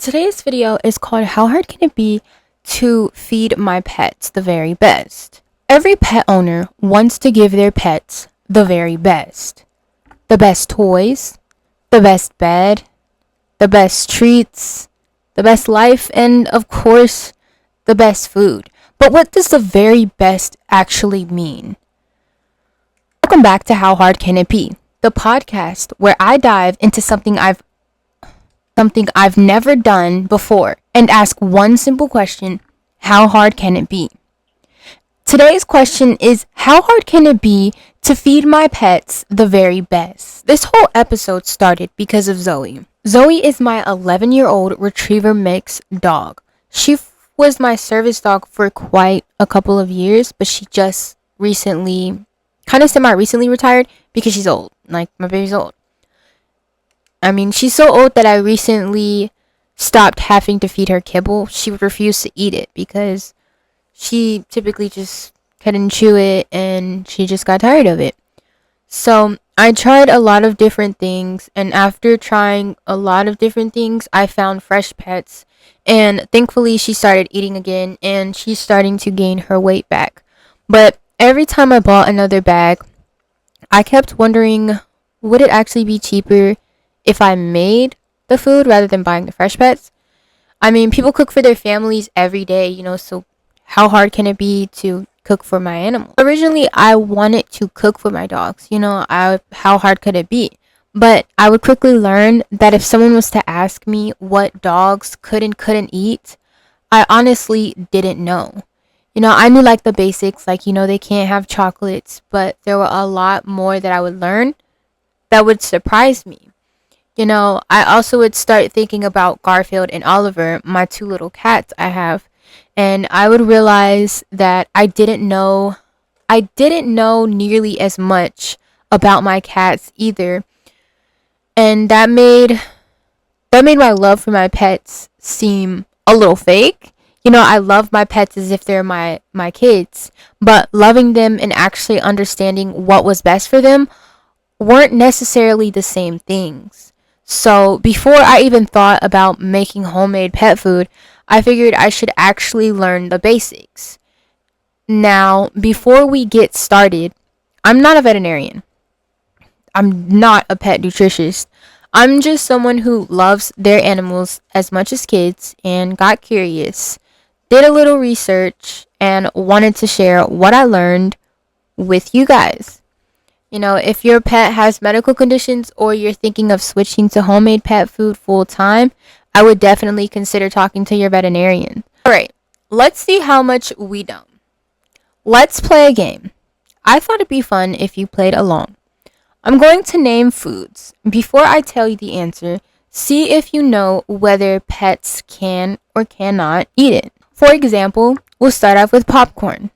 Today's video is called How Hard Can It Be to Feed My Pets the Very Best? Every pet owner wants to give their pets the very best. The best toys, the best bed, the best treats, the best life, and of course, the best food. But what does the very best actually mean? Welcome back to How Hard Can It Be, the podcast where I dive into something I've never done before and ask one simple question: how hard can it be? Today's question is, how hard can it be to feed my pets the very best? This whole episode started because of Zoey. Zoey is my 11-year-old retriever mix dog. She was my service dog for quite a couple of years, but she just recently, kind of semi-recently retired because she's old. Like, my baby's old. I mean, she's so old that I recently stopped having to feed her kibble. She would refuse to eat it because she typically just couldn't chew it and she just got tired of it. So I tried a lot of different things, and after trying a lot of different things, I found Fresh Pets, and thankfully she started eating again and she's starting to gain her weight back. But every time I bought another bag, I kept wondering, would it actually be cheaper if I made the food rather than buying the Fresh Pets? I mean, people cook for their families every day, so how hard can it be to cook for my animal? Originally, I wanted to cook for my dogs, how hard could it be? But I would quickly learn that if someone was to ask me what dogs could and couldn't eat, I honestly didn't know. I knew like the basics, like, they can't have chocolates, but there were a lot more that I would learn that would surprise me. I also would start thinking about Garfield and Oliver, my two little cats I have, and I would realize that I didn't know nearly as much about my cats either. And that made my love for my pets seem a little fake. I love my pets as if they're my kids, but loving them and actually understanding what was best for them weren't necessarily the same things. So before I even thought about making homemade pet food, I figured I should actually learn the basics. Now, before we get started, I'm not a veterinarian. I'm not a pet nutritionist. I'm just someone who loves their animals as much as kids and got curious, did a little research, and wanted to share what I learned with you guys. If your pet has medical conditions or you're thinking of switching to homemade pet food full time, I would definitely consider talking to your veterinarian. Alright, let's see how much we know. Let's play a game. I thought it'd be fun if you played along. I'm going to name foods. Before I tell you the answer, see if you know whether pets can or cannot eat it. For example, we'll start off with popcorn.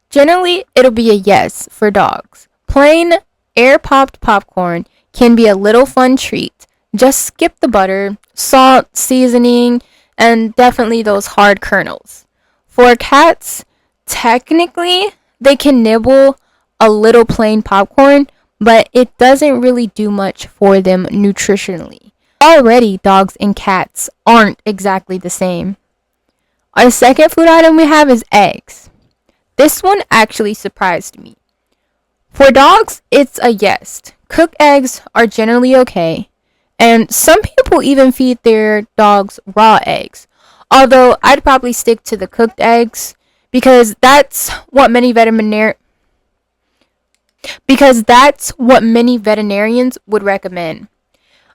Generally, it'll be a yes for dogs. Plain air-popped popcorn can be a little fun treat. Just skip the butter, salt, seasoning, and definitely those hard kernels. For cats, technically, they can nibble a little plain popcorn, but it doesn't really do much for them nutritionally. Already, dogs and cats aren't exactly the same. Our second food item we have is eggs. This one actually surprised me. For dogs, it's a yes. Cooked eggs are generally okay, and some people even feed their dogs raw eggs. Although I'd probably stick to the cooked eggs because that's what many veterinarians would recommend.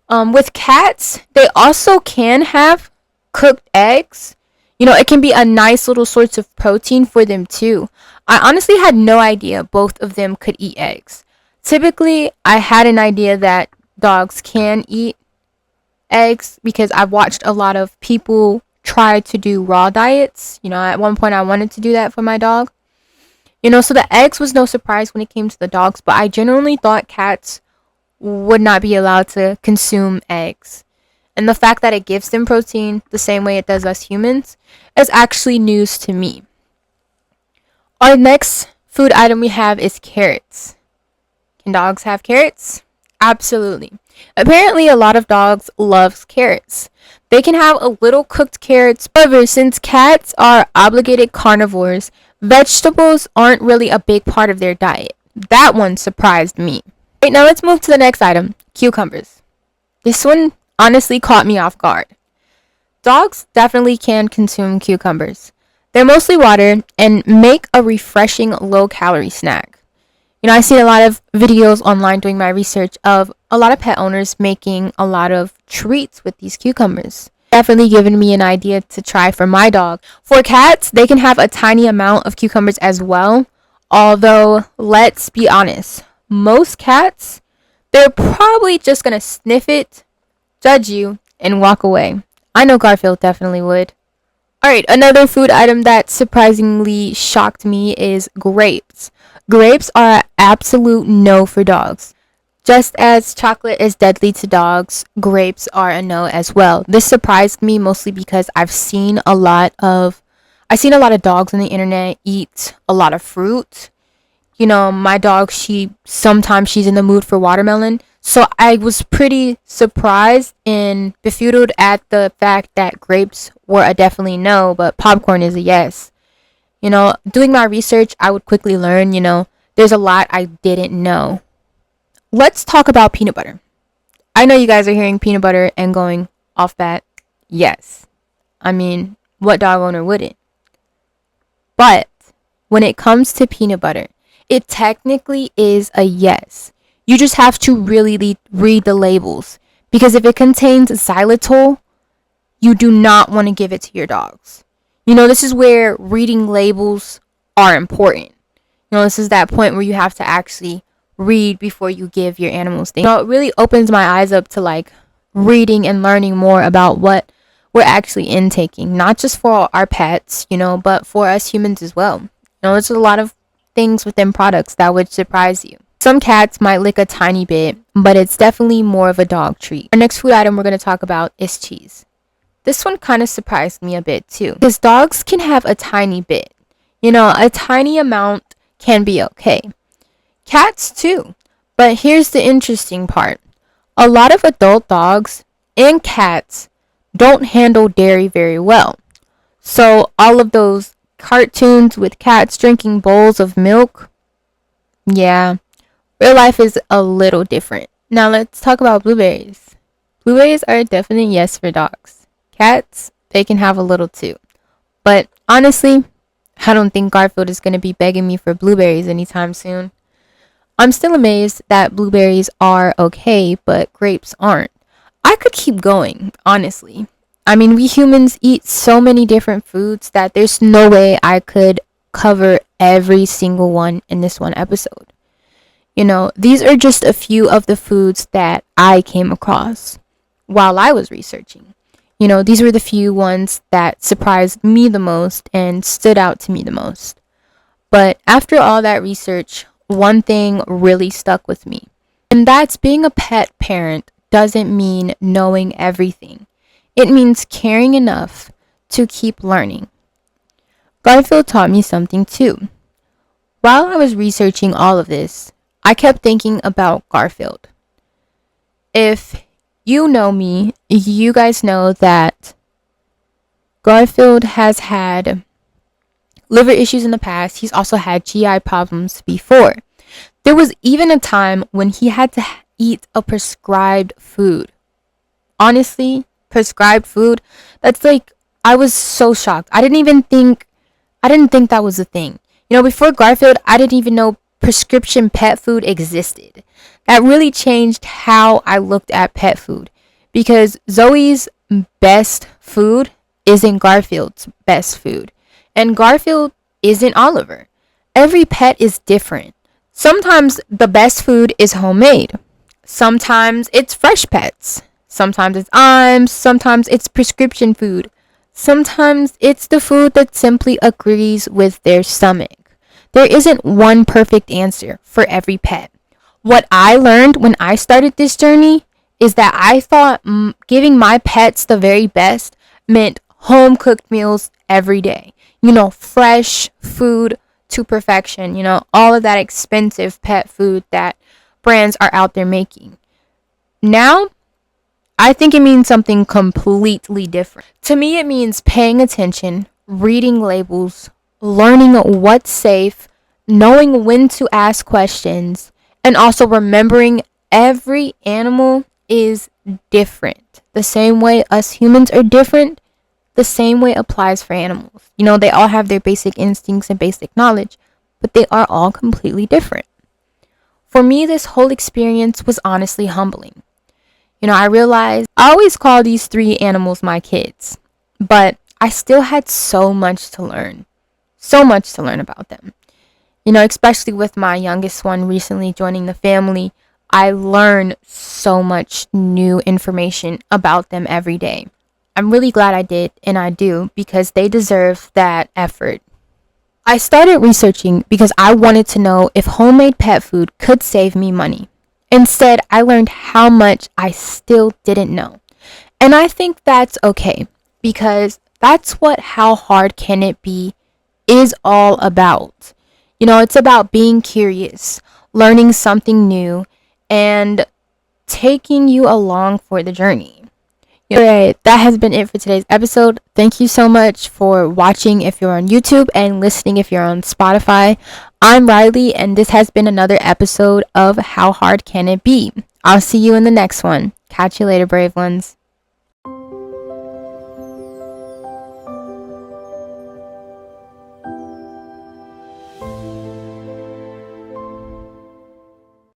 With cats, they also can have cooked eggs. It can be a nice little source of protein for them too. I honestly had no idea both of them could eat eggs. Typically, I had an idea that dogs can eat eggs because I've watched a lot of people try to do raw diets. At one point I wanted to do that for my dog. So the eggs was no surprise when it came to the dogs, but I genuinely thought cats would not be allowed to consume eggs. And the fact that it gives them protein the same way it does us humans is actually news to me. Our next food item we have is carrots. Can dogs have carrots? Absolutely. Apparently, a lot of dogs love carrots. They can have a little cooked carrots. However, since cats are obligated carnivores, vegetables aren't really a big part of their diet. That one surprised me. Right, now let's move to the next item, cucumbers. This one honestly caught me off guard. Dogs definitely can consume cucumbers. They're mostly water and make a refreshing low-calorie snack. I see a lot of videos online doing my research of a lot of pet owners making a lot of treats with these cucumbers. Definitely given me an idea to try for my dog. For cats, they can have a tiny amount of cucumbers as well. Although, let's be honest, most cats, they're probably just gonna sniff it, judge you, and walk away. I know Garfield definitely would. Alright, another food item that surprisingly shocked me is grapes. Grapes are an absolute no for dogs. Just as chocolate is deadly to dogs, grapes are a no as well. This surprised me mostly because I've seen a lot of dogs on the internet eat a lot of fruit. My dog, sometimes she's in the mood for watermelon. So I was pretty surprised and befuddled at the fact that grapes were a definitely no, but popcorn is a yes. Doing my research, I would quickly learn, there's a lot I didn't know. Let's talk about peanut butter. I know you guys are hearing peanut butter and going off that, yes. I mean, what dog owner wouldn't? But when it comes to peanut butter, it technically is a yes. You just have to really read the labels. Because if it contains xylitol, you do not want to give it to your dogs. This is where reading labels are important. This is that point where you have to actually read before you give your animals things. It really opens my eyes up to reading and learning more about what we're actually intaking. Not just for our pets, but for us humans as well. There's a lot of things within products that would surprise you. Some cats might lick a tiny bit, but it's definitely more of a dog treat. Our next food item we're going to talk about is cheese. This one kind of surprised me a bit too, because dogs can have a tiny bit. A tiny amount can be okay. Cats too. But here's the interesting part. A lot of adult dogs and cats don't handle dairy very well. So all of those cartoons with cats drinking bowls of milk, yeah, real life is a little different. Now let's talk about blueberries. Blueberries are a definite yes for dogs. Cats, they can have a little too. But honestly, I don't think Garfield is going to be begging me for blueberries anytime soon. I'm still amazed that blueberries are okay, but grapes aren't. I could keep going, honestly. I mean, we humans eat so many different foods that there's no way I could cover every single one in this one episode. These are just a few of the foods that I came across while I was researching. These were the few ones that surprised me the most and stood out to me the most. But after all that research, one thing really stuck with me. And that's being a pet parent doesn't mean knowing everything. It means caring enough to keep learning. Garfield taught me something too. While I was researching all of this, I kept thinking about Garfield. If you know me, you guys know that Garfield has had liver issues in the past. He's also had GI problems before. There was even a time when he had to eat a prescribed food. Honestly, prescribed food, that's I was so shocked. I didn't think that was a thing. Before Garfield, I didn't even know prescription pet food existed. That really changed how I looked at pet food, because Zoey's best food isn't Garfield's best food, and Garfield isn't Oliver. Every pet is different. Sometimes the best food is homemade. Sometimes it's fresh pets. Sometimes it's IMS. Sometimes it's prescription food. Sometimes it's the food that simply agrees with their stomach. There isn't one perfect answer for every pet. What I learned when I started this journey is that I thought giving my pets the very best meant home cooked meals every day. Fresh food to perfection. All of that expensive pet food that brands are out there making. Now, I think it means something completely different. To me, it means paying attention, reading labels, learning what's safe, knowing when to ask questions, and also remembering every animal is different. The same way us humans are different, the same way applies for animals. You know, they all have their basic instincts and basic knowledge, but they are all completely different. For me, this whole experience was honestly humbling. You know, I realized I always call these three animals my kids, but I still had so much to learn. So much to learn about them. You know, especially with my youngest one recently joining the family, I learn so much new information about them every day. I'm really glad I did, and I do, because they deserve that effort. I started researching because I wanted to know if homemade pet food could save me money. Instead, I learned how much I still didn't know. And I think that's okay, because that's what How Hard Can It Be is all about. You know, it's about being curious, learning something new, and taking you along for the journey. Alright, that has been it for today's episode. Thank you so much for watching if you're on YouTube and listening if you're on Spotify. I'm Riley, and this has been another episode of How Hard Can It Be? I'll see you in the next one. Catch you later, brave ones.